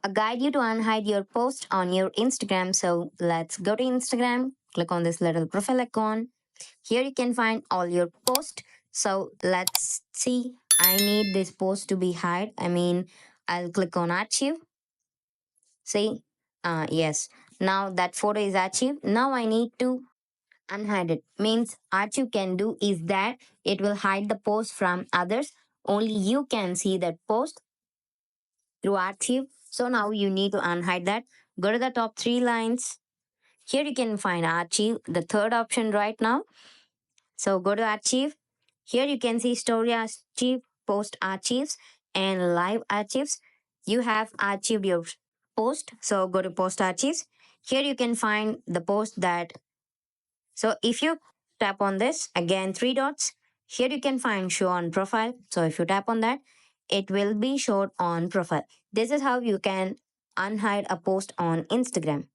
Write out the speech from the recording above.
a guide you to unhide your post on your Instagram. So let's go to Instagram, click on this little profile icon. Here you can find all your posts. So let's see. I need this post to be hide. I'll click on archive. See, yes. Now that photo is achieved. Now I need to unhide it. Means archive can do is that it will hide the post from others. Only you can see that post through archive. So now you need to unhide that. Go to the top three lines. Here you can find archive, the third option right now. So go to archive. Here you can see story archive, post archives, and live archives. You have archived your post. So go to post archives. Here you can find the post that. So if you tap on this, again, three dots, here you can find show on profile. So if you tap on that, it will be showed on profile. This is how you can unhide a post on Instagram.